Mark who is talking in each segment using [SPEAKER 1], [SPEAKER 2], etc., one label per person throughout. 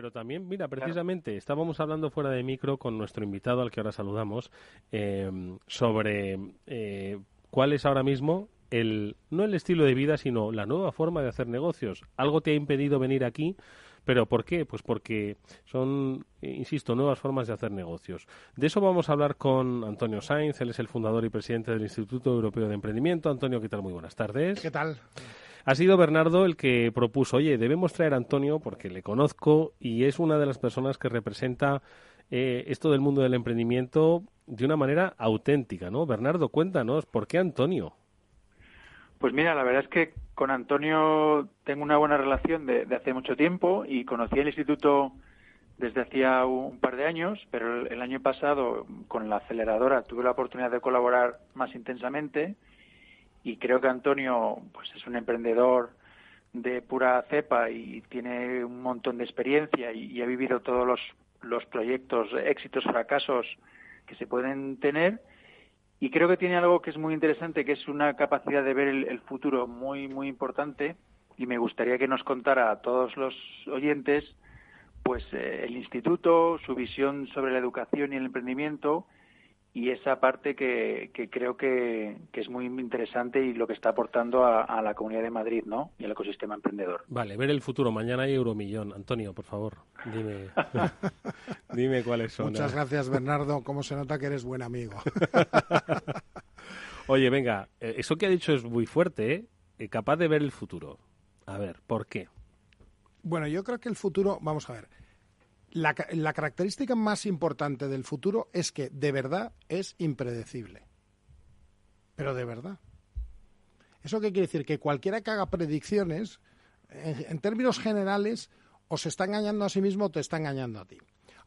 [SPEAKER 1] pero también, mira, precisamente estábamos hablando fuera de micro con nuestro invitado, al que ahora saludamos, sobre cuál es ahora mismo no el estilo de vida, sino la nueva forma de hacer negocios. Algo te ha impedido venir aquí, pero ¿por qué? Pues porque son, insisto, nuevas formas de hacer negocios. De eso vamos a hablar con Antonio Sainz. Él es el fundador y presidente del Instituto Europeo de Emprendimiento. Antonio, ¿qué tal? Muy buenas tardes.
[SPEAKER 2] ¿Qué tal?
[SPEAKER 1] Ha sido Bernardo el que propuso, oye, debemos traer a Antonio porque le conozco y es una de las personas que representa esto del mundo del emprendimiento de una manera auténtica, ¿no? Bernardo, cuéntanos, ¿por qué Antonio?
[SPEAKER 3] Pues mira, la verdad es que con Antonio tengo una buena relación de hace mucho tiempo y conocí el instituto desde hacía un par de años, pero el año pasado con la aceleradora tuve la oportunidad de colaborar más intensamente y creo que Antonio pues es un emprendedor de pura cepa y tiene un montón de experiencia y ha vivido todos los proyectos, éxitos, fracasos que se pueden tener. Y creo que tiene algo que es muy interesante, que es una capacidad de ver el futuro muy, muy importante. Y me gustaría que nos contara a todos los oyentes, pues, el instituto, su visión sobre la educación y el emprendimiento, y esa parte que creo que es muy interesante y lo que está aportando a la Comunidad de Madrid, ¿no? Y al ecosistema emprendedor.
[SPEAKER 1] Vale, ver el futuro. Mañana hay Euromillón. Antonio, por favor, dime cuáles son.
[SPEAKER 2] Muchas gracias, Bernardo. Cómo se nota que eres buen amigo.
[SPEAKER 1] Oye, venga, eso que ha dicho es muy fuerte, ¿eh? Capaz de ver el futuro. A ver, ¿por qué?
[SPEAKER 2] Bueno, yo creo que el futuro, vamos a ver, la característica más importante del futuro es que de verdad es impredecible. Pero de verdad. ¿Eso qué quiere decir? Que cualquiera que haga predicciones, en términos generales, o se está engañando a sí mismo o te está engañando a ti.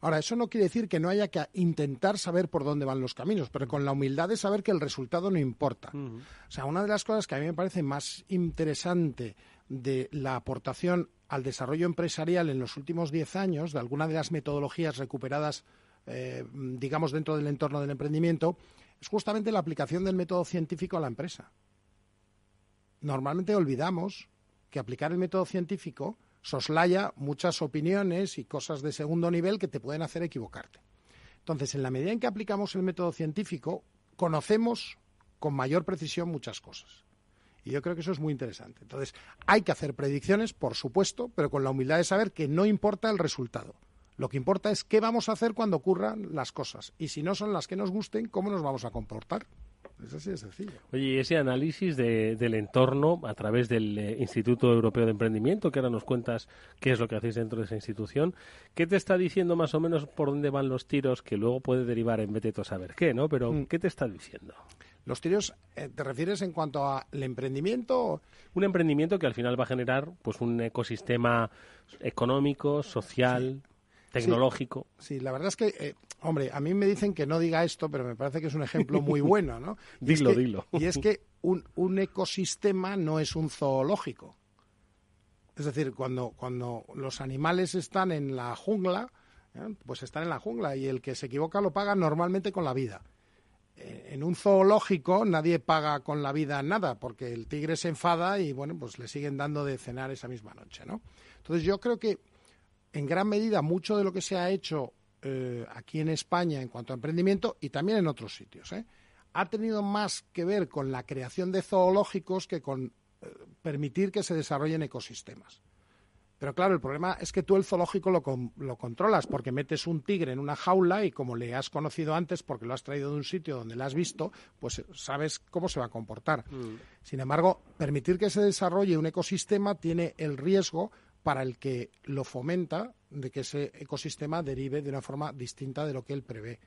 [SPEAKER 2] Ahora, eso no quiere decir que no haya que intentar saber por dónde van los caminos, pero con la humildad de saber que el resultado no importa. O sea, una de las cosas que a mí me parece más interesante de la aportación al desarrollo empresarial en los últimos 10 años, de alguna de las metodologías recuperadas, digamos, dentro del entorno del emprendimiento, es justamente la aplicación del método científico a la empresa. Normalmente olvidamos que aplicar el método científico soslaya muchas opiniones y cosas de segundo nivel que te pueden hacer equivocarte. Entonces, en la medida en que aplicamos el método científico, conocemos con mayor precisión muchas cosas. Y yo creo que eso es muy interesante. Entonces, hay que hacer predicciones, por supuesto, pero con la humildad de saber que no importa el resultado. Lo que importa es qué vamos a hacer cuando ocurran las cosas. Y si no son las que nos gusten, ¿cómo nos vamos a comportar? Es así de sencillo.
[SPEAKER 1] Oye, y ese análisis del entorno a través del Instituto Europeo de Emprendimiento, que ahora nos cuentas qué es lo que hacéis dentro de esa institución, ¿qué te está diciendo más o menos por dónde van los tiros, que luego puede derivar en vete tú a saber qué, ¿no? Pero, ¿qué te está diciendo?
[SPEAKER 2] Los tiros, ¿te refieres en cuanto al emprendimiento?
[SPEAKER 1] Un emprendimiento que al final va a generar pues un ecosistema económico, social, tecnológico.
[SPEAKER 2] Sí, la verdad es que, hombre, a mí me dicen que no diga esto, pero me parece que es un ejemplo muy bueno, ¿no?
[SPEAKER 1] Dilo.
[SPEAKER 2] Y es que un ecosistema no es un zoológico. Es decir, cuando los animales están en la jungla, pues están en la jungla y el que se equivoca lo paga normalmente con la vida. En un zoológico nadie paga con la vida nada, porque el tigre se enfada y, bueno, pues le siguen dando de cenar esa misma noche, ¿no? Entonces yo creo que en gran medida mucho de lo que se ha hecho aquí en España en cuanto a emprendimiento y también en otros sitios, ha tenido más que ver con la creación de zoológicos que con permitir que se desarrollen ecosistemas. Pero claro, el problema es que tú el zoológico lo controlas porque metes un tigre en una jaula y como le has conocido antes porque lo has traído de un sitio donde lo has visto, pues sabes cómo se va a comportar. Sin embargo, permitir que se desarrolle un ecosistema tiene el riesgo para el que lo fomenta de que ese ecosistema derive de una forma distinta de lo que él prevé.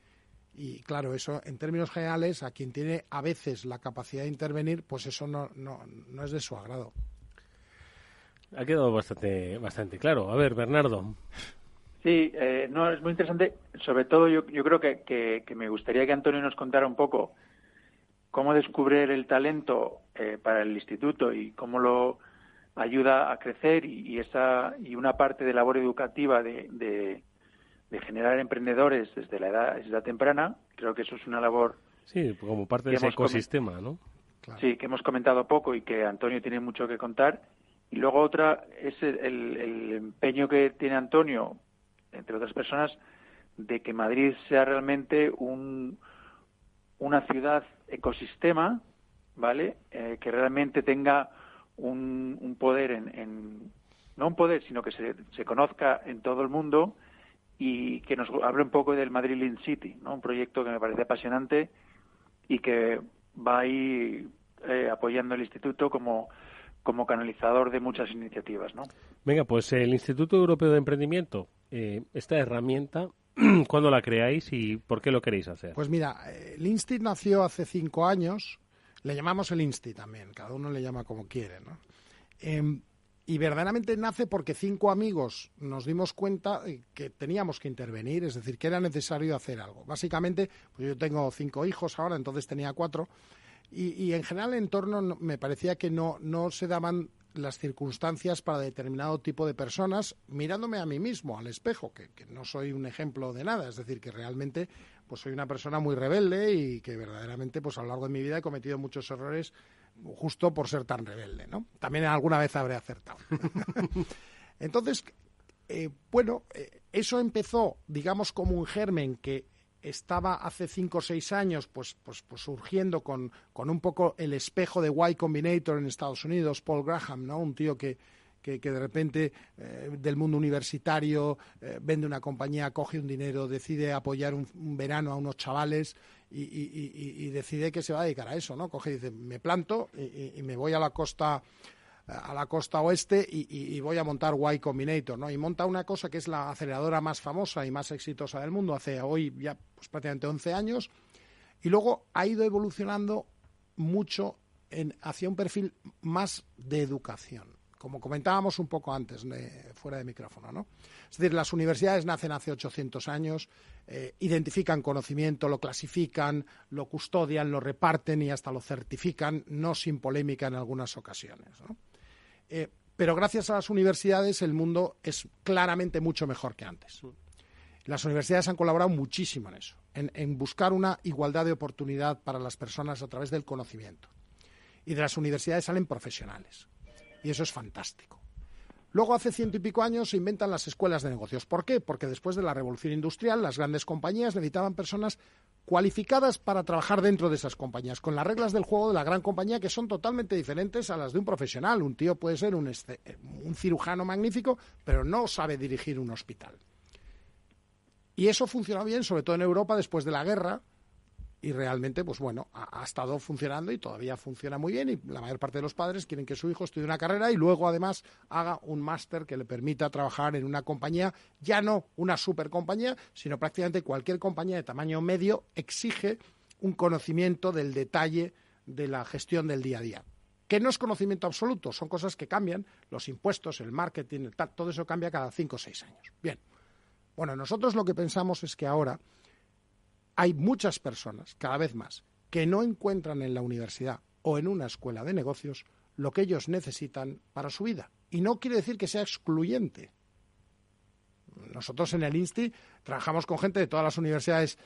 [SPEAKER 2] Y claro, eso en términos generales, a quien tiene a veces la capacidad de intervenir, pues eso no es de su agrado.
[SPEAKER 1] Ha quedado bastante claro. A ver, Bernardo.
[SPEAKER 3] Sí, no, es muy interesante. Sobre todo yo creo que me gustaría que Antonio nos contara un poco cómo descubrir el talento para el instituto y cómo lo ayuda a crecer y una parte de labor educativa de generar emprendedores desde la edad temprana. Creo que eso es una labor...
[SPEAKER 1] Sí, como parte de ese ecosistema, ¿no?
[SPEAKER 3] Claro. Sí, que hemos comentado poco y que Antonio tiene mucho que contar. Y luego otra es el empeño que tiene Antonio entre otras personas, de que Madrid sea realmente una ciudad ecosistema, ¿vale? Que realmente tenga un poder no un poder, sino que se conozca en todo el mundo, y que nos hable un poco del Madrid Lean City, ¿no? Un proyecto que me parece apasionante y que va ahí apoyando el Instituto como canalizador de muchas iniciativas, ¿no?
[SPEAKER 1] Venga, pues el Instituto Europeo de Emprendimiento, esta herramienta, ¿cuándo la creáis y por qué lo queréis hacer?
[SPEAKER 2] Pues mira, el Insti nació hace 5 años, le llamamos el Insti también, cada uno le llama como quiere, ¿no? Y verdaderamente nace porque 5 amigos nos dimos cuenta que teníamos que intervenir, es decir, que era necesario hacer algo. Básicamente, pues yo tengo 5 hijos ahora, entonces tenía 4, y en general el entorno me parecía que no se daban las circunstancias para determinado tipo de personas, mirándome a mí mismo al espejo, que no soy un ejemplo de nada, es decir, que realmente pues soy una persona muy rebelde y que verdaderamente pues a lo largo de mi vida he cometido muchos errores justo por ser tan rebelde, ¿no? También alguna vez habré acertado. Entonces, eso empezó, digamos, como un germen que estaba hace 5 o 6 años pues surgiendo con un poco el espejo de Y Combinator en Estados Unidos, Paul Graham, ¿no? Un tío que de repente del mundo universitario vende una compañía, coge un dinero, decide apoyar un verano a unos chavales y decide que se va a dedicar a eso, ¿no? Coge y dice, me planto y me voy a la costa oeste y voy a montar Y Combinator, ¿no? Y monta una cosa que es la aceleradora más famosa y más exitosa del mundo hace hoy ya pues prácticamente 11 años, y luego ha ido evolucionando mucho hacia un perfil más de educación, como comentábamos un poco antes, fuera de micrófono, ¿no? Es decir, las universidades nacen hace 800 años, identifican conocimiento, lo clasifican, lo custodian, lo reparten y hasta lo certifican, no sin polémica en algunas ocasiones, ¿no? Pero gracias a las universidades el mundo es claramente mucho mejor que antes. Las universidades han colaborado muchísimo en eso, en buscar una igualdad de oportunidad para las personas a través del conocimiento. Y de las universidades salen profesionales. Y eso es fantástico. Luego, hace 100 y pico años, se inventan las escuelas de negocios. ¿Por qué? Porque después de la revolución industrial, las grandes compañías necesitaban personas cualificadas para trabajar dentro de esas compañías, con las reglas del juego de la gran compañía que son totalmente diferentes a las de un profesional. Un tío puede ser un cirujano magnífico, pero no sabe dirigir un hospital. Y eso funcionó bien, sobre todo en Europa después de la guerra, y realmente, pues bueno, ha estado funcionando y todavía funciona muy bien, y la mayor parte de los padres quieren que su hijo estudie una carrera y luego además haga un máster que le permita trabajar en una compañía, ya no una supercompañía, sino prácticamente cualquier compañía de tamaño medio exige un conocimiento del detalle de la gestión del día a día. Que no es conocimiento absoluto, son cosas que cambian, los impuestos, el marketing, todo eso cambia cada 5 o 6 años. Bien, bueno, nosotros lo que pensamos es que ahora hay muchas personas, cada vez más, que no encuentran en la universidad o en una escuela de negocios lo que ellos necesitan para su vida. Y no quiere decir que sea excluyente. Nosotros en el INSTI trabajamos con gente de todas las universidades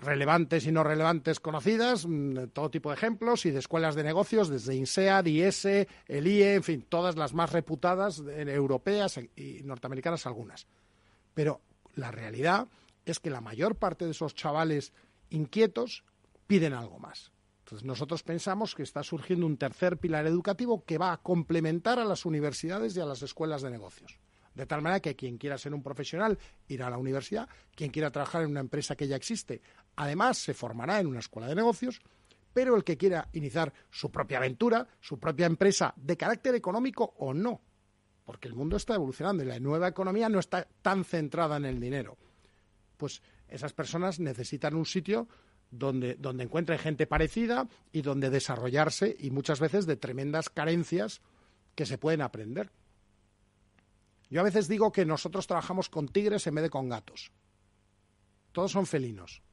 [SPEAKER 2] relevantes y no relevantes conocidas, todo tipo de ejemplos, y de escuelas de negocios, desde INSEAD, IES, el IE, en fin, todas las más reputadas, europeas y norteamericanas algunas. Pero la realidad es que la mayor parte de esos chavales inquietos piden algo más. Entonces nosotros pensamos que está surgiendo un tercer pilar educativo que va a complementar a las universidades y a las escuelas de negocios. De tal manera que quien quiera ser un profesional irá a la universidad, quien quiera trabajar en una empresa que ya existe, además se formará en una escuela de negocios, pero el que quiera iniciar su propia aventura, su propia empresa de carácter económico o no, porque el mundo está evolucionando y la nueva economía no está tan centrada en el dinero, pues esas personas necesitan un sitio donde encuentren gente parecida y donde desarrollarse, y muchas veces de tremendas carencias que se pueden aprender. Yo a veces digo que nosotros trabajamos con tigres en vez de con gatos. Todos son felinos,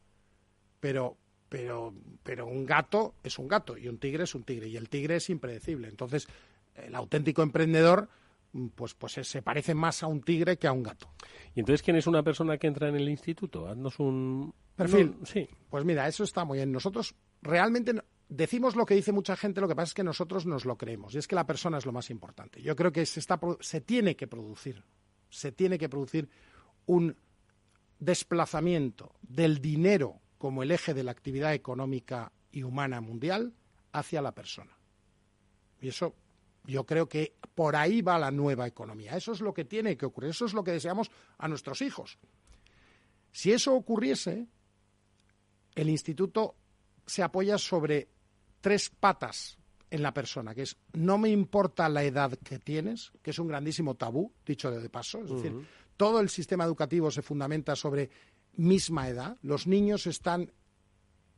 [SPEAKER 2] pero un gato es un gato y un tigre es un tigre, y el tigre es impredecible. Entonces, el auténtico emprendedor pues se parece más a un tigre que a un gato.
[SPEAKER 1] ¿Y entonces quién es una persona que entra en el instituto? Haznos un
[SPEAKER 2] perfil.
[SPEAKER 1] Sí.
[SPEAKER 2] Pues mira, eso está muy bien. Nosotros realmente decimos lo que dice mucha gente, lo que pasa es que nosotros nos lo creemos, y es que la persona es lo más importante. Yo creo que se tiene que producir un desplazamiento del dinero como el eje de la actividad económica y humana mundial hacia la persona. Y eso, yo creo que por ahí va la nueva economía. Eso es lo que tiene que ocurrir. Eso es lo que deseamos a nuestros hijos. Si eso ocurriese, el instituto se apoya sobre 3 patas en la persona, que es: no me importa la edad que tienes, que es un grandísimo tabú, dicho de paso. Es decir, todo el sistema educativo se fundamenta sobre misma edad. Los niños están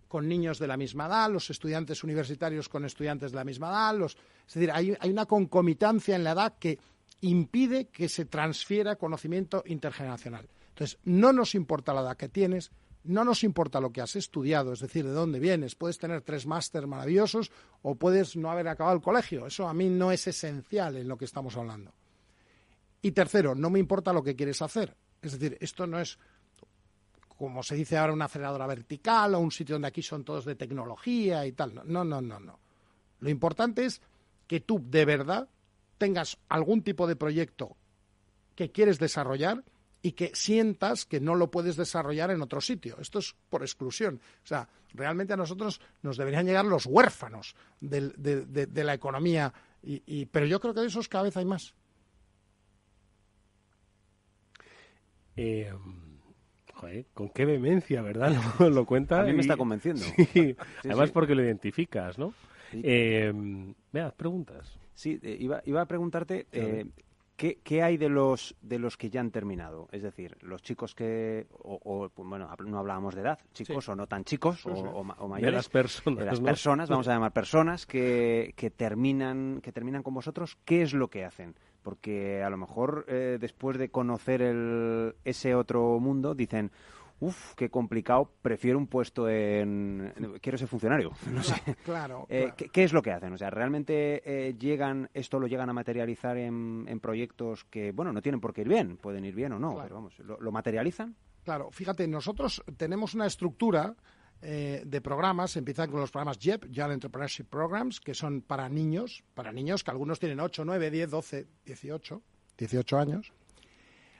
[SPEAKER 2] con niños de la misma edad, los estudiantes universitarios con estudiantes de la misma edad. Es decir, hay una concomitancia en la edad que impide que se transfiera conocimiento intergeneracional. Entonces, no nos importa la edad que tienes, no nos importa lo que has estudiado, es decir, de dónde vienes. Puedes tener 3 máster maravillosos o puedes no haber acabado el colegio. Eso a mí no es esencial en lo que estamos hablando. Y tercero, no me importa lo que quieres hacer. Es decir, esto no es, como se dice ahora, una aceleradora vertical o un sitio donde aquí son todos de tecnología y tal. No. Lo importante es que tú de verdad tengas algún tipo de proyecto que quieres desarrollar y que sientas que no lo puedes desarrollar en otro sitio. Esto es por exclusión. O sea, realmente a nosotros nos deberían llegar los huérfanos de la economía, pero yo creo que de esos cada vez hay más.
[SPEAKER 1] Joder, con qué vehemencia, ¿verdad? Lo cuenta.
[SPEAKER 4] A mí me está convenciendo.
[SPEAKER 1] Sí. Además,
[SPEAKER 4] sí.
[SPEAKER 1] porque lo identificas, ¿no?
[SPEAKER 4] Sí.
[SPEAKER 1] Veas, preguntas.
[SPEAKER 4] Sí, iba a preguntarte ¿qué hay de los que ya han terminado? Es decir, los chicos que, bueno, no hablábamos de edad, chicos
[SPEAKER 2] Sí.
[SPEAKER 4] o no tan chicos,
[SPEAKER 2] Sí, sí.
[SPEAKER 4] o mayores.
[SPEAKER 1] De las personas,
[SPEAKER 4] De las
[SPEAKER 1] ¿no?
[SPEAKER 4] personas, vamos a llamar personas, que terminan con vosotros. ¿Qué es lo que hacen? Porque a lo mejor después de conocer ese otro mundo dicen: uf, qué complicado, prefiero un puesto quiero ser funcionario. No sé.
[SPEAKER 2] Claro.
[SPEAKER 4] ¿Qué es lo que hacen? O sea, ¿realmente lo llegan a materializar en proyectos que, bueno, no tienen por qué ir bien? Pueden ir bien o no,
[SPEAKER 2] Claro.
[SPEAKER 4] pero vamos, ¿lo materializan?
[SPEAKER 2] Claro, fíjate, nosotros tenemos una estructura de programas. Empiezan con los programas JEP, Young Entrepreneurship Programs, que son para niños que algunos tienen 8, 9, 10, 12, 18 años.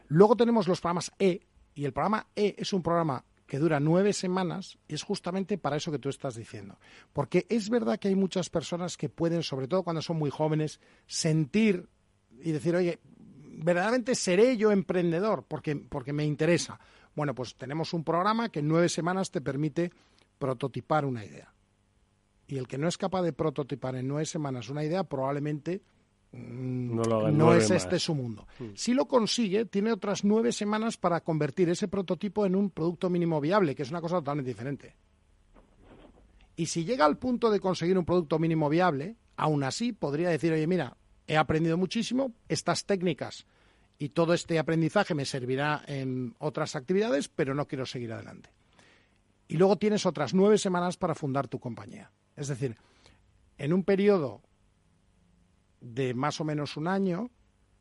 [SPEAKER 2] Luego tenemos los programas E, y el programa E es un programa que dura 9 semanas y es justamente para eso que tú estás diciendo. Porque es verdad que hay muchas personas que pueden, sobre todo cuando son muy jóvenes, sentir y decir: oye, verdaderamente seré yo emprendedor porque me interesa. Bueno, pues tenemos un programa que en 9 semanas te permite prototipar una idea. Y el que no es capaz de prototipar en 9 semanas una idea, probablemente no es este su mundo. Si lo consigue, tiene otras 9 semanas para convertir ese prototipo en un producto mínimo viable, que es una cosa totalmente diferente. Y si llega al punto de conseguir un producto mínimo viable, aún así podría decir: oye, mira, he aprendido muchísimo, estas técnicas y todo este aprendizaje me servirá en otras actividades, pero no quiero seguir adelante. Y luego tienes otras 9 semanas para fundar tu compañía. Es decir, en un periodo de más o menos un año,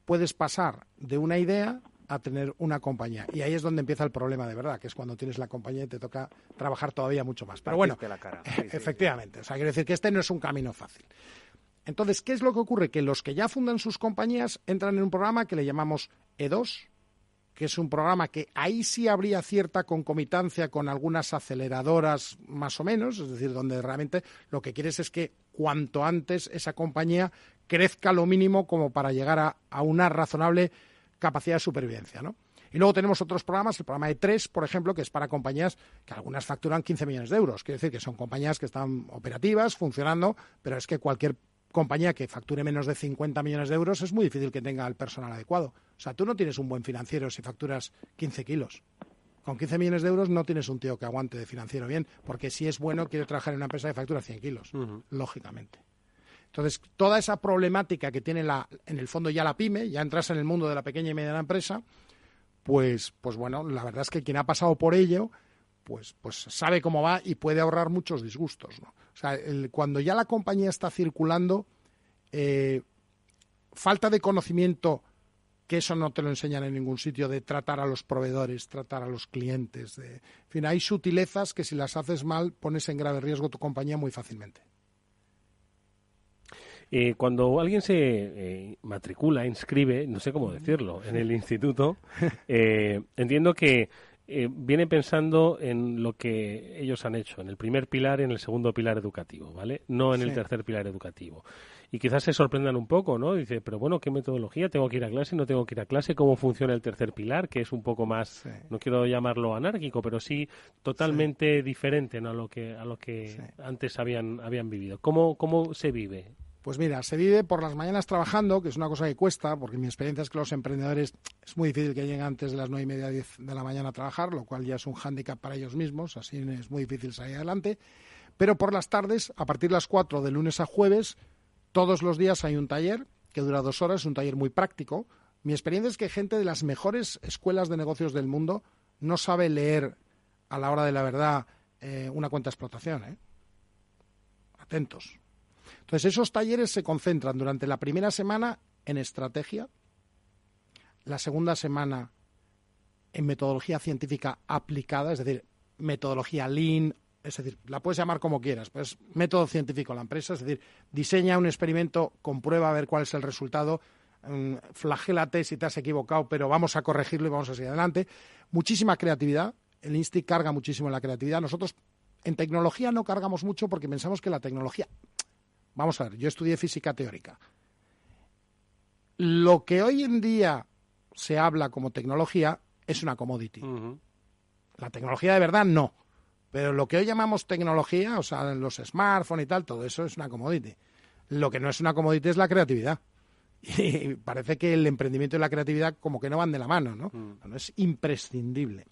[SPEAKER 2] puedes pasar de una idea a tener una compañía. Y ahí es donde empieza el problema de verdad, que es cuando tienes la compañía y te toca trabajar todavía mucho más. Pero bueno,
[SPEAKER 4] la cara. Sí,
[SPEAKER 2] efectivamente. O sea, quiero decir que este no es un camino fácil. Entonces, ¿qué es lo que ocurre? Que los que ya fundan sus compañías entran en un programa que le llamamos E2, que es un programa que ahí sí habría cierta concomitancia con algunas aceleradoras más o menos, es decir, donde realmente lo que quieres es que cuanto antes esa compañía crezca lo mínimo como para llegar a una razonable capacidad de supervivencia, ¿no? Y luego tenemos otros programas, el programa E3, por ejemplo, que es para compañías que algunas facturan 15 millones de euros. Quiere decir que son compañías que están operativas, funcionando, pero es que cualquier compañía que facture menos de 50 millones de euros es muy difícil que tenga el personal adecuado. O sea, tú no tienes un buen financiero si facturas 15 kilos. Con 15 millones de euros no tienes un tío que aguante de financiero bien, porque si es bueno quiere trabajar en una empresa que factura 100 kilos, lógicamente. Entonces, toda esa problemática que tiene en el fondo ya la pyme, ya entras en el mundo de la pequeña y mediana empresa, pues bueno, la verdad es que quien ha pasado por ello, pues sabe cómo va y puede ahorrar muchos disgustos, ¿no? O sea, cuando ya la compañía está circulando, falta de conocimiento, que eso no te lo enseñan en ningún sitio, de tratar a los proveedores, tratar a los clientes. En fin, hay sutilezas que si las haces mal pones en grave riesgo tu compañía muy fácilmente.
[SPEAKER 1] Cuando alguien se inscribe, no sé cómo decirlo, en el instituto, entiendo que viene pensando en lo que ellos han hecho, en el primer pilar y en el segundo pilar educativo, ¿vale? No en el tercer pilar educativo. Y quizás se sorprendan un poco, ¿no? Dice, pero bueno, ¿qué metodología? ¿Tengo que ir a clase? ¿No tengo que ir a clase? ¿Cómo funciona el tercer pilar? Que es un poco más, no quiero llamarlo anárquico, pero sí totalmente diferente, ¿no? a lo que antes habían vivido. ¿Cómo se vive?
[SPEAKER 2] Pues mira, se vive por las mañanas trabajando, que es una cosa que cuesta, porque mi experiencia es que los emprendedores es muy difícil que lleguen antes de las 9:30, 10 de la mañana a trabajar, lo cual ya es un hándicap para ellos mismos, así es muy difícil salir adelante. Pero por las tardes, a partir de las 4 de lunes a jueves, todos los días hay un taller que dura 2 horas, es un taller muy práctico. Mi experiencia es que gente de las mejores escuelas de negocios del mundo no sabe leer a la hora de la verdad una cuenta de explotación. Atentos. Entonces, esos talleres se concentran durante la primera semana en estrategia, la segunda semana en metodología científica aplicada, es decir, metodología Lean, es decir, la puedes llamar como quieras, pues método científico en la empresa, es decir, diseña un experimento, comprueba a ver cuál es el resultado, flagélate si te has equivocado, pero vamos a corregirlo y vamos a seguir adelante. Muchísima creatividad, el INSTI carga muchísimo en la creatividad. Nosotros en tecnología no cargamos mucho porque pensamos que la tecnología... Vamos a ver, yo estudié física teórica. Lo que hoy en día se habla como tecnología es una commodity. La tecnología de verdad no. Pero lo que hoy llamamos tecnología, o sea, los smartphones y tal, todo eso es una commodity. Lo que no es una commodity es la creatividad. Y parece que el emprendimiento y la creatividad como que no van de la mano, ¿no? No, es imprescindible.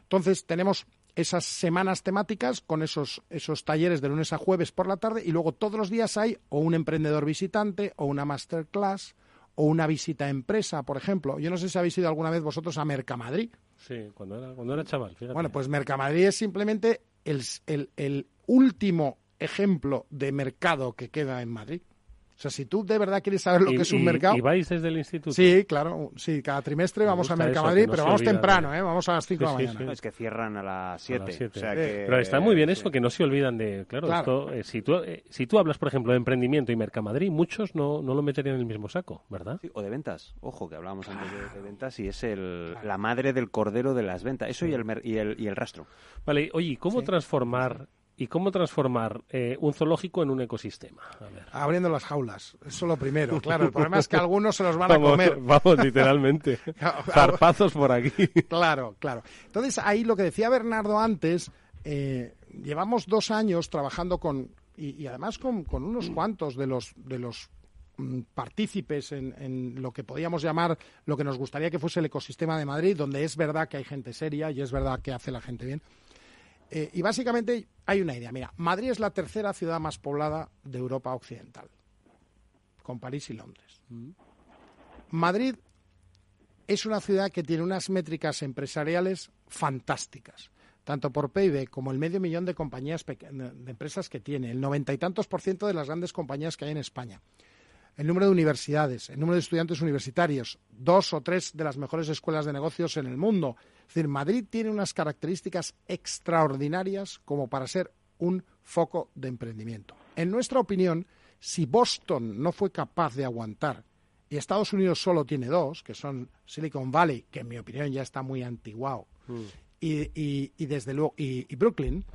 [SPEAKER 2] Entonces, tenemos esas semanas temáticas con esos talleres de lunes a jueves por la tarde y luego todos los días hay o un emprendedor visitante o una masterclass o una visita a empresa, por ejemplo. Yo no sé si habéis ido alguna vez vosotros a Mercamadrid.
[SPEAKER 1] Sí, cuando era chaval, fíjate.
[SPEAKER 2] Bueno, pues Mercamadrid es simplemente el último ejemplo de mercado que queda en Madrid. O sea, si tú de verdad quieres saber lo que es un mercado...
[SPEAKER 1] ¿Y vais desde el instituto?
[SPEAKER 2] Sí, claro. Sí, cada trimestre vamos a Mercamadrid, pero vamos temprano, Vamos a las 5 de la mañana.
[SPEAKER 4] No, es que cierran a las 7. O sea
[SPEAKER 1] pero está muy bien eso, que no se olvidan de... Claro. Esto, si tú hablas, por ejemplo, de emprendimiento y Mercamadrid, muchos no lo meterían en el mismo saco, ¿verdad?
[SPEAKER 4] Sí, o de ventas. Ojo, que hablábamos antes de ventas y es la madre del cordero de las ventas. Eso y el rastro.
[SPEAKER 1] Vale, oye, ¿cómo transformar... ¿Y cómo transformar un zoológico en un ecosistema? A ver.
[SPEAKER 2] Abriendo las jaulas, eso es lo primero. Claro, el problema es que algunos se los van a comer.
[SPEAKER 1] Vamos, literalmente. Zarpazos por aquí.
[SPEAKER 2] Claro. Entonces, ahí lo que decía Bernardo antes, llevamos 2 años trabajando y además con unos cuantos de los partícipes en lo que podíamos llamar lo que nos gustaría que fuese el ecosistema de Madrid, donde es verdad que hay gente seria y es verdad que hace la gente bien. Y básicamente hay una idea. Mira, Madrid es la tercera ciudad más poblada de Europa Occidental, con París y Londres. Madrid es una ciudad que tiene unas métricas empresariales fantásticas, tanto por PIB como el 500.000 de compañías, de empresas que tiene, el 90 y tantos % de las grandes compañías que hay en España. El número de universidades, el número de estudiantes universitarios, 2 o 3 de las mejores escuelas de negocios en el mundo. Es decir, Madrid tiene unas características extraordinarias como para ser un foco de emprendimiento. En nuestra opinión, si Boston no fue capaz de aguantar y Estados Unidos solo tiene 2, que son Silicon Valley, que en mi opinión ya está muy antiguado, y desde luego y Brooklyn,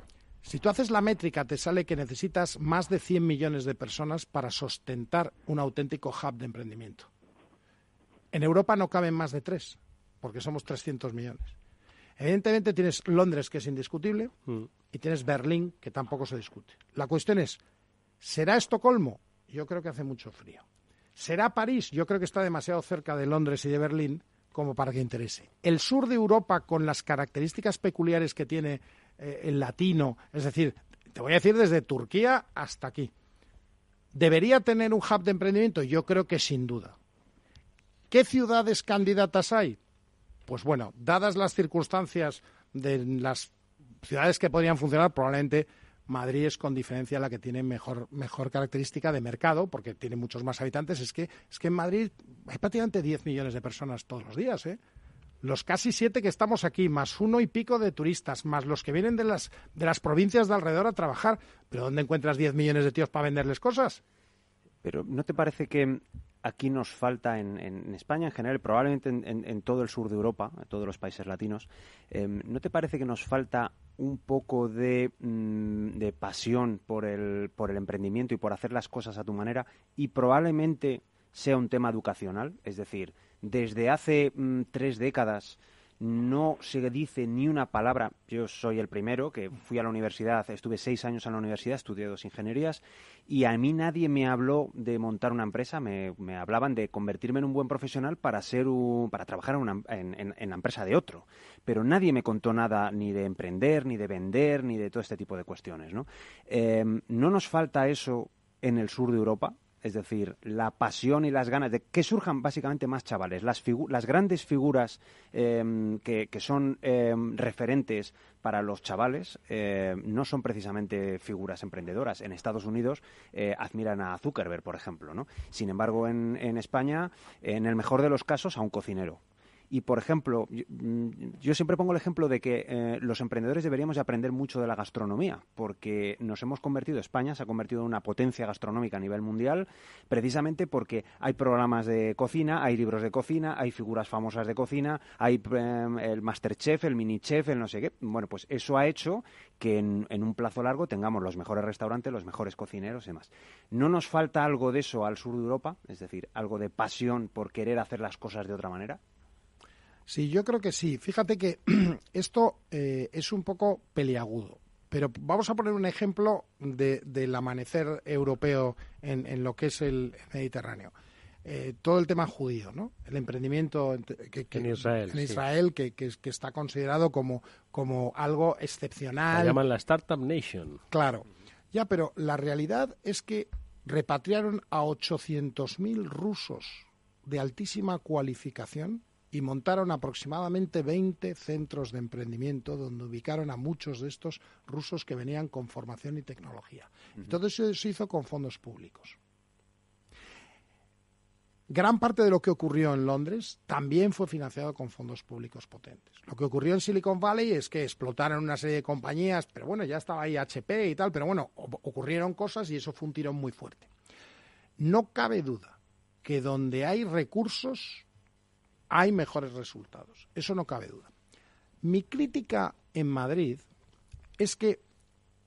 [SPEAKER 2] si tú haces la métrica, te sale que necesitas más de 100 millones de personas para sustentar un auténtico hub de emprendimiento. En Europa no caben más de 3, porque somos 300 millones. Evidentemente tienes Londres, que es indiscutible, y tienes Berlín, que tampoco se discute. La cuestión es, ¿será Estocolmo? Yo creo que hace mucho frío. ¿Será París? Yo creo que está demasiado cerca de Londres y de Berlín como para que interese. El sur de Europa, con las características peculiares que tiene el latino, es decir, te voy a decir desde Turquía hasta aquí, ¿debería tener un hub de emprendimiento? Yo creo que sin duda. ¿Qué ciudades candidatas hay? Pues bueno, dadas las circunstancias de las ciudades que podrían funcionar, probablemente Madrid es con diferencia la que tiene mejor característica de mercado, porque tiene muchos más habitantes. Es que en Madrid hay prácticamente 10 millones de personas todos los días, Los casi 7 que estamos aquí, más 1 y pico de turistas, más los que vienen de las provincias de alrededor a trabajar. ¿Pero dónde encuentras 10 millones de tíos para venderles cosas?
[SPEAKER 4] Pero ¿no te parece que aquí nos falta en España en general, probablemente en todo el sur de Europa, en todos los países latinos, ¿no te parece que nos falta un poco de pasión por el emprendimiento y por hacer las cosas a tu manera? Y probablemente sea un tema educacional, es decir, desde hace 3 décadas no se dice ni una palabra. Yo soy el primero que fui a la universidad, estuve 6 años en la universidad, estudié 2 ingenierías y a mí nadie me habló de montar una empresa, me hablaban de convertirme en un buen profesional para trabajar en la empresa de otro. Pero nadie me contó nada ni de emprender, ni de vender, ni de todo este tipo de cuestiones, ¿no? ¿No nos falta eso en el sur de Europa? Es decir, la pasión y las ganas de que surjan básicamente más chavales. Las grandes figuras que son referentes para los chavales no son precisamente figuras emprendedoras. En Estados Unidos admiran a Zuckerberg, por ejemplo, ¿no? Sin embargo, en España, en el mejor de los casos, a un cocinero. Y, por ejemplo, yo siempre pongo el ejemplo de que los emprendedores deberíamos de aprender mucho de la gastronomía, porque nos hemos convertido, España se ha convertido en una potencia gastronómica a nivel mundial, precisamente porque hay programas de cocina, hay libros de cocina, hay figuras famosas de cocina, hay el Masterchef, el Minichef, el no sé qué. Bueno, pues eso ha hecho que en un plazo largo tengamos los mejores restaurantes, los mejores cocineros y demás. ¿No nos falta algo de eso al sur de Europa? Es decir, algo de pasión por querer hacer las cosas de otra manera.
[SPEAKER 2] Sí, yo creo que sí. Fíjate que esto es un poco peliagudo, pero vamos a poner un ejemplo del amanecer europeo en lo que es el Mediterráneo. Todo el tema judío, ¿no? El emprendimiento
[SPEAKER 1] en
[SPEAKER 2] Israel que está considerado como algo excepcional.
[SPEAKER 1] La llaman la Startup Nation.
[SPEAKER 2] Claro. Ya, pero la realidad es que repatriaron a 800.000 rusos de altísima cualificación y montaron aproximadamente 20 centros de emprendimiento donde ubicaron a muchos de estos rusos que venían con formación y tecnología. Y todo eso se hizo con fondos públicos. Gran parte de lo que ocurrió en Londres también fue financiado con fondos públicos potentes. Lo que ocurrió en Silicon Valley es que explotaron una serie de compañías, pero bueno, ya estaba ahí HP y tal, pero bueno, ocurrieron cosas y eso fue un tirón muy fuerte. No cabe duda que donde hay recursos hay mejores resultados. Eso no cabe duda. Mi crítica en Madrid es que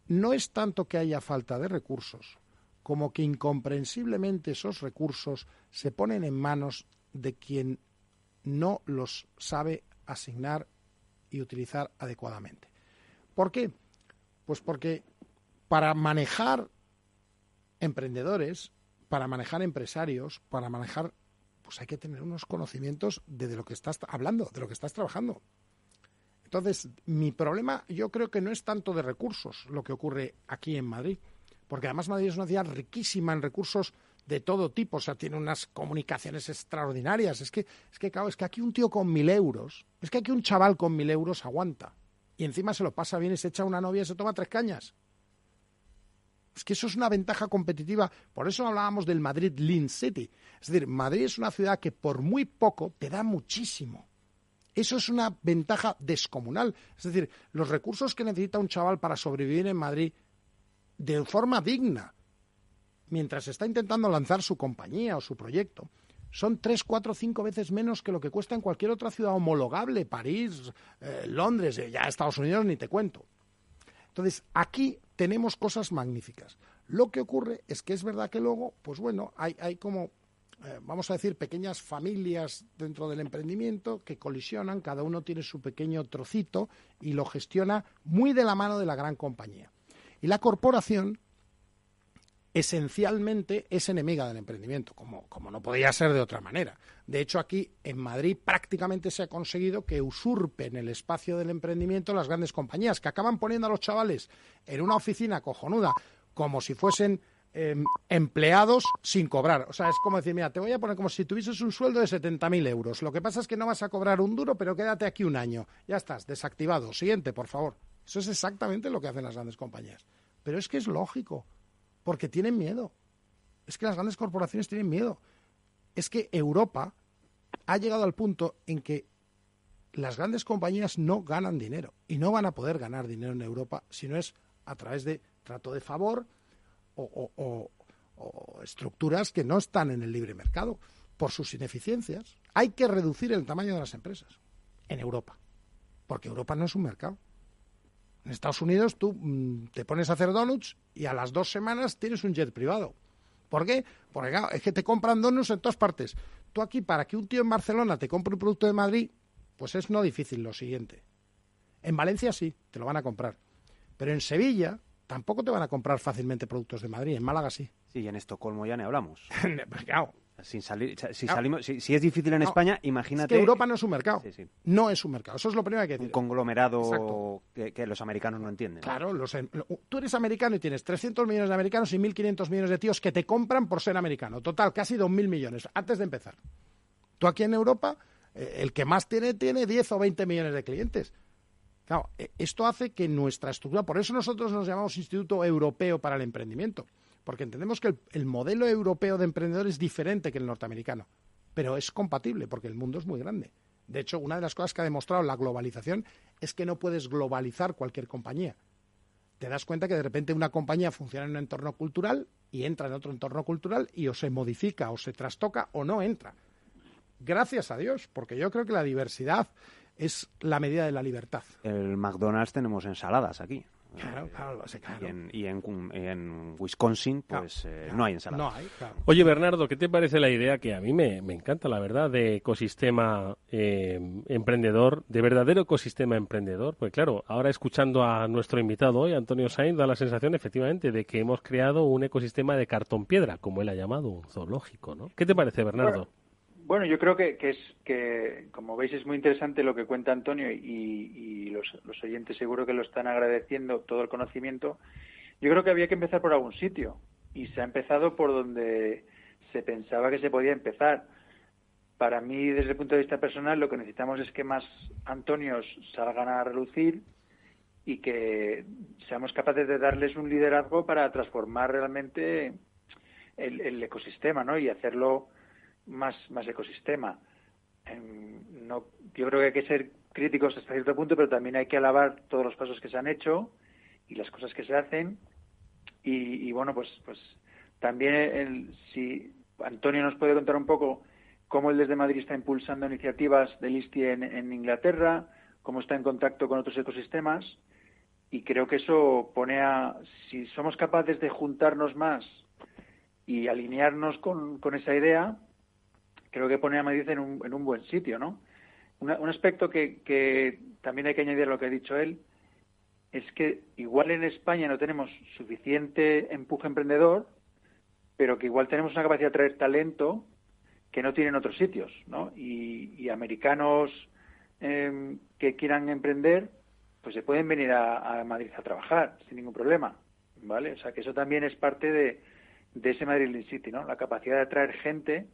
[SPEAKER 2] no es tanto que haya falta de recursos, como que incomprensiblemente esos recursos se ponen en manos de quien no los sabe asignar y utilizar adecuadamente. ¿Por qué? Pues porque para manejar emprendedores, para manejar empresarios, para manejar, pues hay que tener unos conocimientos de lo que estás hablando, de lo que estás trabajando. Entonces, mi problema yo creo que no es tanto de recursos lo que ocurre aquí en Madrid, porque además Madrid es una ciudad riquísima en recursos de todo tipo, o sea, tiene unas comunicaciones extraordinarias. Es que claro, es que aquí un tío con 1.000 euros, es que aquí un chaval con 1.000 euros aguanta, y encima se lo pasa bien y se echa una novia y se toma 3 cañas. Es que eso es una ventaja competitiva. Por eso hablábamos del Madrid Lean City. Es decir, Madrid es una ciudad que por muy poco te da muchísimo. Eso es una ventaja descomunal. Es decir, los recursos que necesita un chaval para sobrevivir en Madrid de forma digna, mientras está intentando lanzar su compañía o su proyecto, son 3, 4, 5 veces menos que lo que cuesta en cualquier otra ciudad homologable, París, Londres, ya Estados Unidos ni te cuento. Entonces, aquí tenemos cosas magníficas. Lo que ocurre es que es verdad que luego, pues bueno, hay como, vamos a decir, pequeñas familias dentro del emprendimiento que colisionan, cada uno tiene su pequeño trocito y lo gestiona muy de la mano de la gran compañía. Y la corporación esencialmente es enemiga del emprendimiento, como no podía ser de otra manera. De hecho, aquí en Madrid prácticamente se ha conseguido que usurpen el espacio del emprendimiento las grandes compañías, que acaban poniendo a los chavales en una oficina cojonuda, como si fuesen empleados sin cobrar. O sea, es como decir, mira, te voy a poner como si tuvieses un sueldo de 70.000 euros. Lo que pasa es que no vas a cobrar un duro, pero quédate aquí un año. Ya estás, desactivado. Siguiente, por favor. Eso es exactamente lo que hacen las grandes compañías. Pero es que es lógico. Porque tienen miedo. Es que las grandes corporaciones tienen miedo. Es que Europa ha llegado al punto en que las grandes compañías no ganan dinero. Y no van a poder ganar dinero en Europa si no es a través de trato de favor o o estructuras que no están en el libre mercado por sus ineficiencias. Hay que reducir el tamaño de las empresas en Europa, porque Europa no es un mercado. En Estados Unidos tú te pones a hacer donuts y a las 2 semanas tienes un jet privado. ¿Por qué? Porque claro, es que te compran donuts en todas partes. Tú aquí, para que un tío en Barcelona te compre un producto de Madrid, pues es no difícil lo siguiente. En Valencia sí, te lo van a comprar. Pero en Sevilla tampoco te van a comprar fácilmente productos de Madrid. En Málaga sí.
[SPEAKER 4] Sí, y en Estocolmo ya ni hablamos.
[SPEAKER 2] Pues claro.
[SPEAKER 4] Si es difícil en España, imagínate...
[SPEAKER 2] Es que Europa no es un mercado.
[SPEAKER 4] Sí, sí.
[SPEAKER 2] No es un mercado. Eso es lo primero que hay que decir.
[SPEAKER 4] Un conglomerado que los americanos no entienden.
[SPEAKER 2] Claro, tú eres americano y tienes 300 millones de americanos y 1.500 millones de tíos que te compran por ser americano. Total, casi 2.000 millones, antes de empezar. Tú aquí en Europa, el que más tiene 10 o 20 millones de clientes. Claro, esto hace que nuestra estructura... Por eso nosotros nos llamamos Instituto Europeo para el Emprendimiento. Porque entendemos que el modelo europeo de emprendedor es diferente que el norteamericano, pero es compatible porque el mundo es muy grande. De hecho, una de las cosas que ha demostrado la globalización es que no puedes globalizar cualquier compañía. Te das cuenta que de repente una compañía funciona en un entorno cultural y entra en otro entorno cultural y o se modifica o se trastoca o no entra. Gracias a Dios, porque yo creo que la diversidad es la medida de la libertad.
[SPEAKER 4] El McDonald's tenemos ensaladas aquí.
[SPEAKER 2] Claro.
[SPEAKER 4] Y en Wisconsin, pues
[SPEAKER 2] claro,
[SPEAKER 4] no hay ensalada.
[SPEAKER 2] No hay, claro.
[SPEAKER 1] Oye, Bernardo, ¿qué te parece la idea, que a mí me encanta, la verdad, de ecosistema emprendedor, de verdadero ecosistema emprendedor? Pues claro, ahora escuchando a nuestro invitado hoy, Antonio Sainz, da la sensación, efectivamente, de que hemos creado un ecosistema de cartón-piedra, como él ha llamado, un zoológico, ¿no? ¿Qué te parece, Bernardo?
[SPEAKER 3] Bueno, yo creo que, como veis, es muy interesante lo que cuenta Antonio y los oyentes seguro que lo están agradeciendo, todo el conocimiento. Yo creo que había que empezar por algún sitio y se ha empezado por donde se pensaba que se podía empezar. Para mí, desde el punto de vista personal, lo que necesitamos es que más Antonios salgan a relucir y que seamos capaces de darles un liderazgo para transformar realmente el ecosistema, ¿no? Y hacerlo más ecosistema. Yo creo que hay que ser críticos hasta cierto punto, pero también hay que alabar todos los pasos que se han hecho y las cosas que se hacen. Y bueno, pues también si Antonio nos puede contar un poco cómo él desde Madrid está impulsando iniciativas del ISTI en Inglaterra, cómo está en contacto con otros ecosistemas, y creo que eso si somos capaces de juntarnos más y alinearnos con esa idea, creo que pone a Madrid en un buen sitio, ¿no? Un aspecto que también hay que añadir a lo que ha dicho él es que igual en España no tenemos suficiente empuje emprendedor, pero que igual tenemos una capacidad de atraer talento que no tienen otros sitios, ¿no? Y americanos que quieran emprender, pues se pueden venir a Madrid a trabajar sin ningún problema, ¿vale? O sea, que eso también es parte de ese Madrid Lean City, ¿no? La capacidad de atraer gente.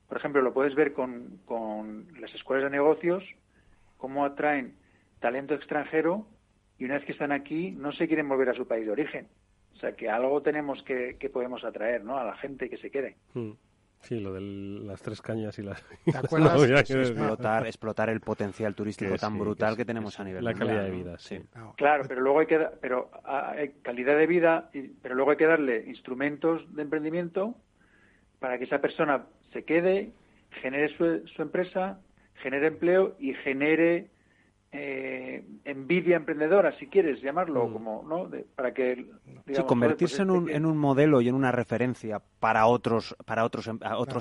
[SPEAKER 3] Por ejemplo, lo puedes ver con las escuelas de negocios, cómo atraen talento extranjero y una vez que están aquí no se quieren volver a su país de origen. O sea, que algo tenemos que podemos atraer, ¿no? A la gente que se quede.
[SPEAKER 1] Sí, lo de las 3 cañas y las...
[SPEAKER 2] ¿Te acuerdas?
[SPEAKER 4] Explotar el potencial turístico tan brutal que tenemos a nivel
[SPEAKER 1] la
[SPEAKER 4] mundial,
[SPEAKER 1] calidad de
[SPEAKER 4] ¿no?
[SPEAKER 1] vida, sí.
[SPEAKER 3] Claro, pero luego hay calidad de vida, pero luego hay que darle instrumentos de emprendimiento para que esa persona se quede, genere su empresa, genere empleo y genere envidia emprendedora, si quieres llamarlo, como, ¿no? Para que, digamos,
[SPEAKER 4] convertirse en un modelo y en una referencia para otros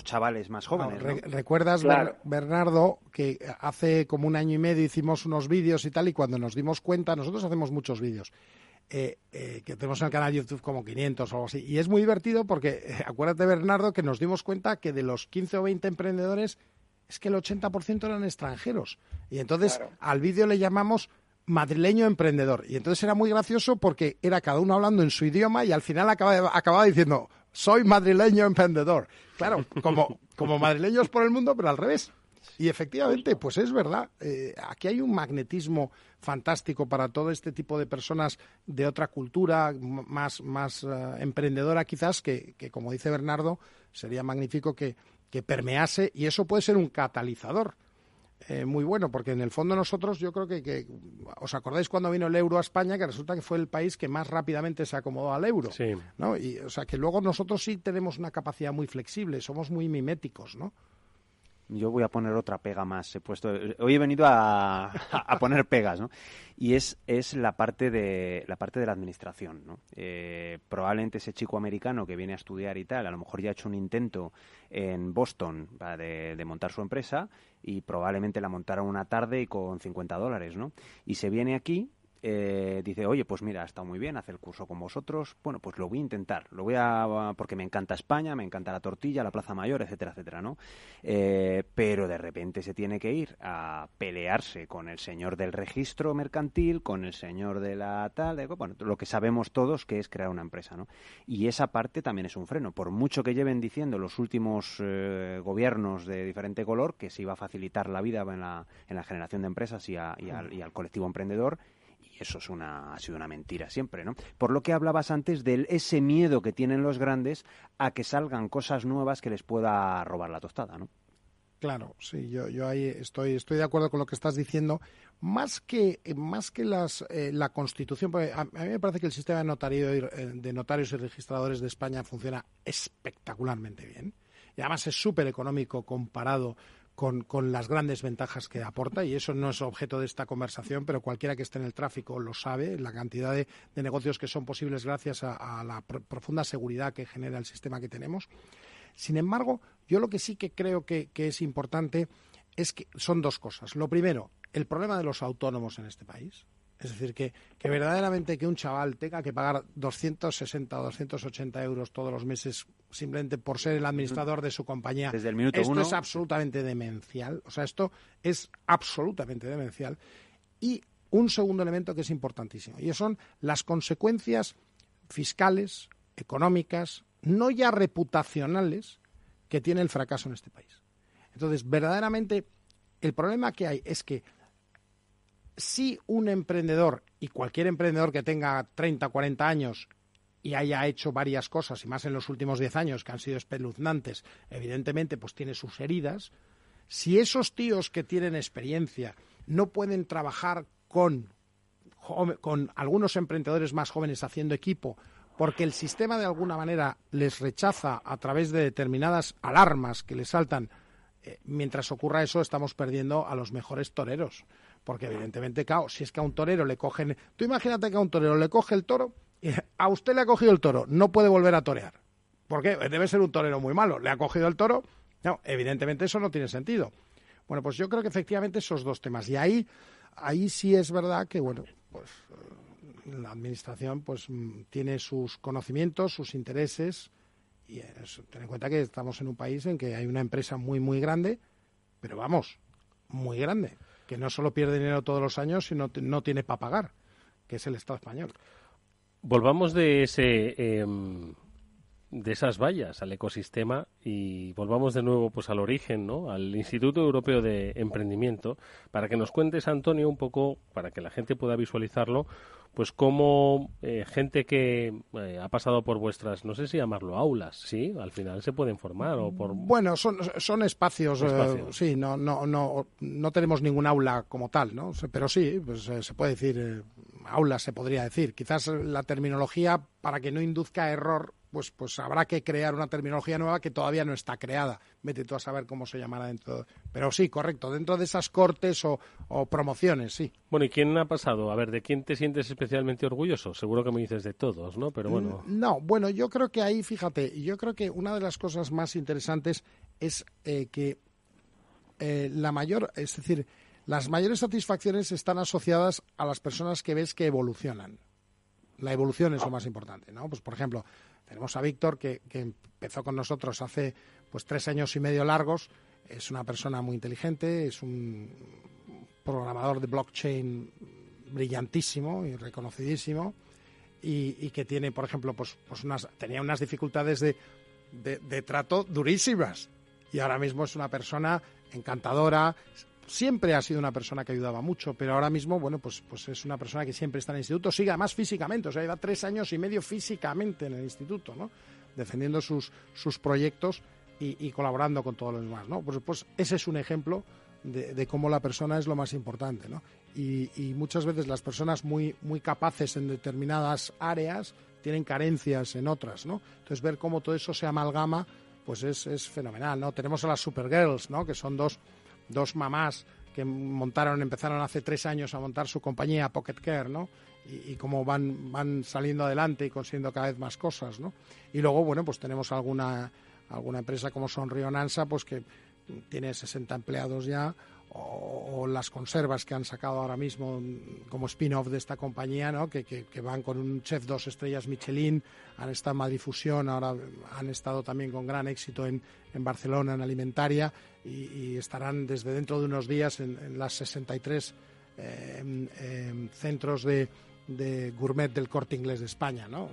[SPEAKER 4] chavales más jóvenes, ¿no?
[SPEAKER 2] ¿Recuerdas,
[SPEAKER 3] claro,
[SPEAKER 2] Bernardo, que hace como 1 año y medio hicimos unos vídeos y tal, y cuando nos dimos cuenta, nosotros hacemos muchos vídeos, que tenemos en el canal YouTube como 500 o algo así, y es muy divertido porque, acuérdate, Bernardo, que nos dimos cuenta que de los 15 o 20 emprendedores es que el 80% eran extranjeros. Y entonces al vídeo le llamamos madrileño emprendedor. Y entonces era muy gracioso porque era cada uno hablando en su idioma y al final acababa diciendo, soy madrileño emprendedor. Claro, como madrileños por el mundo, pero al revés. Y efectivamente, pues es verdad. Aquí hay un magnetismo fantástico para todo este tipo de personas de otra cultura, más emprendedora quizás, que como dice Bernardo, sería magnífico que permease, y eso puede ser un catalizador. muy bueno, porque en el fondo nosotros, yo creo que ¿os acordáis cuando vino el euro a España? Que resulta que fue el país que más rápidamente se acomodó al euro,
[SPEAKER 1] Sí.
[SPEAKER 2] ¿no? Y, o sea, que luego nosotros sí tenemos una capacidad muy flexible, somos muy miméticos, ¿no?
[SPEAKER 4] Yo voy a poner otra pega más. Hoy he venido a poner pegas, ¿no? Y es la parte de la administración, ¿no? Probablemente ese chico americano que viene a estudiar y tal, a lo mejor ya ha hecho un intento en Boston de montar su empresa y probablemente la montara una tarde y con $50, ¿no? Y se viene aquí. Dice, oye, pues mira, ha estado muy bien, hace el curso con vosotros, bueno, pues lo voy a intentar, porque me encanta España, me encanta la tortilla, la Plaza Mayor, etcétera, etcétera, ¿no? Pero de repente se tiene que ir a pelearse con el señor del registro mercantil, con el señor de la tal, bueno, lo que sabemos todos que es crear una empresa, ¿no? Y esa parte también es un freno, por mucho que lleven diciendo los últimos gobiernos de diferente color que se iba a facilitar la vida en la generación de empresas y al colectivo emprendedor. Y eso ha sido una mentira siempre, ¿no? Por lo que hablabas antes de ese miedo que tienen los grandes a que salgan cosas nuevas que les pueda robar la tostada, ¿no?
[SPEAKER 2] Claro, sí, yo ahí estoy de acuerdo con lo que estás diciendo. Más que la Constitución, porque a mí me parece que el sistema de notarios y registradores de España funciona espectacularmente bien. Y además es súper económico comparado con las grandes ventajas que aporta, y eso no es objeto de esta conversación, pero cualquiera que esté en el tráfico lo sabe, la cantidad de negocios que son posibles gracias a la profunda seguridad que genera el sistema que tenemos. Sin embargo, yo lo que sí que creo que es importante es que son dos cosas. Lo primero, el problema de los autónomos en este país. Es decir, que verdaderamente que un chaval tenga que pagar 260 o 280 euros todos los meses simplemente por ser el administrador de su compañía.
[SPEAKER 4] Desde el minuto
[SPEAKER 2] esto
[SPEAKER 4] uno.
[SPEAKER 2] es absolutamente demencial. O sea, esto es absolutamente demencial. Y un segundo elemento que es importantísimo, y son las consecuencias fiscales, económicas, no ya reputacionales, que tiene el fracaso en este país. Entonces, verdaderamente, el problema que hay es que si un emprendedor, y cualquier emprendedor que tenga 30, 40 años y haya hecho varias cosas, y más en los últimos 10 años que han sido espeluznantes, evidentemente pues tiene sus heridas, si esos tíos que tienen experiencia no pueden trabajar con algunos emprendedores más jóvenes haciendo equipo, porque el sistema de alguna manera les rechaza a través de determinadas alarmas que les saltan, mientras ocurra eso estamos perdiendo a los mejores toreros. Porque evidentemente, claro, si es que a un torero le cogen... Tú imagínate que a un torero le coge el toro, y a usted le ha cogido el toro, no puede volver a torear. ¿Por qué? Debe ser un torero muy malo. Le ha cogido el toro, no, evidentemente eso no tiene sentido. Bueno, pues yo creo que efectivamente esos dos temas. Y ahí sí es verdad que, bueno, pues la administración pues tiene sus conocimientos, sus intereses, y ten en cuenta que estamos en un país en que hay una empresa muy, muy grande, pero vamos, muy grande, que no solo pierde dinero todos los años, sino no tiene para pagar, que es el Estado español.
[SPEAKER 1] Volvamos de esas vallas al ecosistema y volvamos de nuevo pues al origen, ¿no? Al Instituto Europeo de Emprendimiento, para que nos cuentes, Antonio, un poco, para que la gente pueda visualizarlo, pues cómo gente que ha pasado por vuestras, no sé si llamarlo aulas, ¿sí? Al final se pueden formar o por...
[SPEAKER 2] Bueno, son espacios. Sí, no tenemos ningún aula como tal, ¿no? Pero sí, pues se puede decir, aulas se podría decir. Quizás la terminología, para que no induzca error, pues habrá que crear una terminología nueva que todavía no está creada. Vete tú a saber cómo se llamará dentro. Pero sí, correcto, dentro de esas cortes o promociones, sí.
[SPEAKER 1] Bueno, ¿y quién ha pasado? A ver, ¿de quién te sientes especialmente orgulloso? Seguro que me dices de todos, ¿no? Pero bueno...
[SPEAKER 2] No, bueno, yo creo que ahí, fíjate, yo creo que una de las cosas más interesantes es que las mayores satisfacciones están asociadas a las personas que ves que evolucionan. La evolución es lo más importante, ¿no? Pues, por ejemplo, tenemos a Víctor, que empezó con nosotros hace 3 años y medio largos. Es una persona muy inteligente, es un programador de blockchain brillantísimo y reconocidísimo, y que tiene, por ejemplo, tenía unas dificultades de trato durísimas, y ahora mismo es una persona encantadora. Siempre ha sido una persona que ayudaba mucho, pero ahora mismo, bueno, pues es una persona que siempre está en el instituto, sigue además físicamente, o sea, lleva 3 años y medio físicamente en el instituto, ¿no? Defendiendo sus proyectos y colaborando con todos los demás, ¿no? Pues ese es un ejemplo de cómo la persona es lo más importante, ¿no? Y muchas veces las personas muy capaces en determinadas áreas tienen carencias en otras, ¿no? Entonces ver cómo todo eso se amalgama pues es fenomenal, ¿no? Tenemos a las Supergirls, ¿no? Que son dos mamás que empezaron hace 3 años a montar su compañía Pocket Care, ¿no? Y cómo van saliendo adelante y consiguiendo cada vez más cosas, ¿no? Y luego, bueno, pues tenemos alguna empresa como Sonrio Nansa, pues que tiene 60 empleados ya, o las conservas que han sacado ahora mismo como spin-off de esta compañía, ¿no? Que van con un chef 2 estrellas Michelin, han estado en Madrid Fusión, ahora han estado también con gran éxito en Barcelona en Alimentaria y estarán desde dentro de unos días en las 63 centros de gourmet del Corte Inglés de España, ¿no?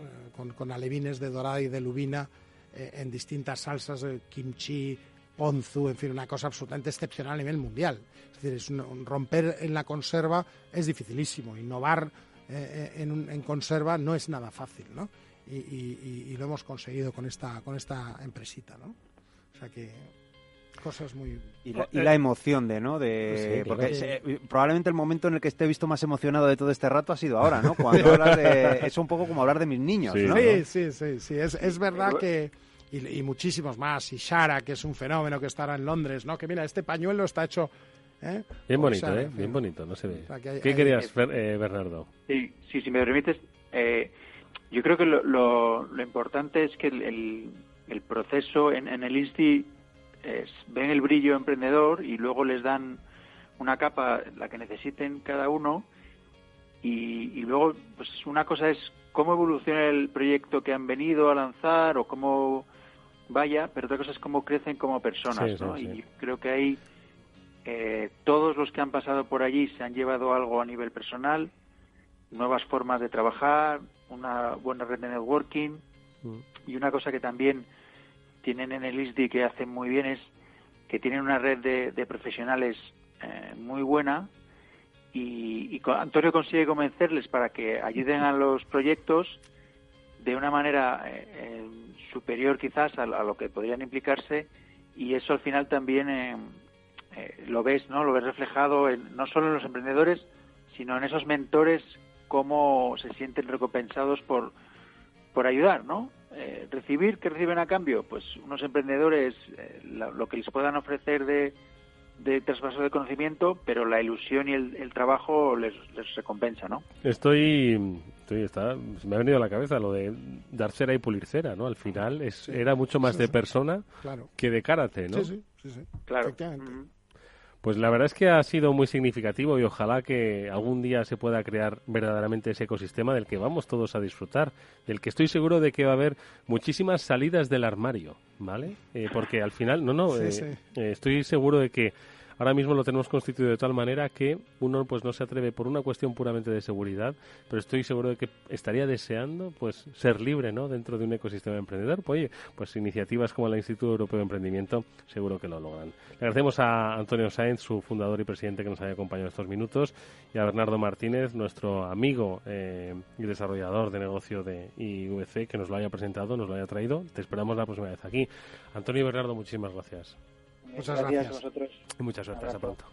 [SPEAKER 2] Con alevines de dorada y de lubina en distintas salsas, kimchi, ponzu, en fin, una cosa absolutamente excepcional a nivel mundial. Es decir, romper en la conserva es dificilísimo. Innovar en conserva no es nada fácil, ¿no? Y lo hemos conseguido con esta empresita, ¿no? O sea que cosas muy...
[SPEAKER 4] Y la emoción ¿no?
[SPEAKER 1] Sí,
[SPEAKER 4] porque probablemente el momento en el que esté visto más emocionado de todo este rato ha sido ahora, ¿no? Cuando hablas de... Es un poco como hablar de mis niños,
[SPEAKER 1] sí,
[SPEAKER 4] ¿no?
[SPEAKER 2] Sí. Es verdad que... Y muchísimos más. Y Shara, que es un fenómeno que estará en Londres, ¿no? Que mira, este pañuelo está hecho...
[SPEAKER 1] Bien bonito,
[SPEAKER 2] Shara,
[SPEAKER 1] bien bonito, no se ve.
[SPEAKER 2] O sea,
[SPEAKER 1] ¿Qué querías, Bernardo?
[SPEAKER 3] Sí, si me permites, yo creo que lo importante es que el proceso en el INSTI ven el brillo emprendedor y luego les dan una capa, la que necesiten cada uno, y luego pues una cosa es cómo evoluciona el proyecto que han venido a lanzar o cómo vaya, pero otra cosa es cómo crecen como personas,
[SPEAKER 1] sí,
[SPEAKER 3] ¿no?
[SPEAKER 1] sí.
[SPEAKER 3] Y creo que ahí todos los que han pasado por allí se han llevado algo a nivel personal, nuevas formas de trabajar, una buena red de networking, y una cosa que también tienen en el ISDI que hacen muy bien es que tienen una red de profesionales muy buena, y Antonio consigue convencerles para que ayuden a los proyectos de una manera superior quizás a lo que podrían implicarse, y eso al final también lo ves reflejado no solo en los emprendedores, sino en esos mentores, cómo se sienten recompensados por ayudar, ¿no? ¿Qué reciben a cambio? Pues unos emprendedores, lo que les puedan ofrecer de traspaso de conocimiento, pero la ilusión y el trabajo les recompensa, ¿no?
[SPEAKER 1] Se me ha venido a la cabeza lo de dar cera y pulir cera, ¿no? Al final era mucho más de persona que de karate, ¿no?
[SPEAKER 2] Sí.
[SPEAKER 3] Claro.
[SPEAKER 2] Efectivamente.
[SPEAKER 1] Pues la verdad es que ha sido muy significativo y ojalá que algún día se pueda crear verdaderamente ese ecosistema del que vamos todos a disfrutar, del que estoy seguro de que va a haber muchísimas salidas del armario, ¿vale? Porque al final, estoy seguro de que ahora mismo lo tenemos constituido de tal manera que uno pues no se atreve por una cuestión puramente de seguridad, pero estoy seguro de que estaría deseando pues ser libre, ¿no? Dentro de un ecosistema emprendedor. Pues, oye, pues iniciativas como el Instituto Europeo de Emprendimiento seguro que lo logran. Le agradecemos a Antonio Sáenz, su fundador y presidente, que nos haya acompañado estos minutos, y a Bernardo Martínez, nuestro amigo y desarrollador de negocio de IVC, que nos lo haya presentado, nos lo haya traído. Te esperamos la próxima vez aquí. Antonio y Bernardo, muchísimas gracias.
[SPEAKER 2] Muchas gracias
[SPEAKER 3] a vosotros.
[SPEAKER 1] Y mucha suerte. Hasta pronto.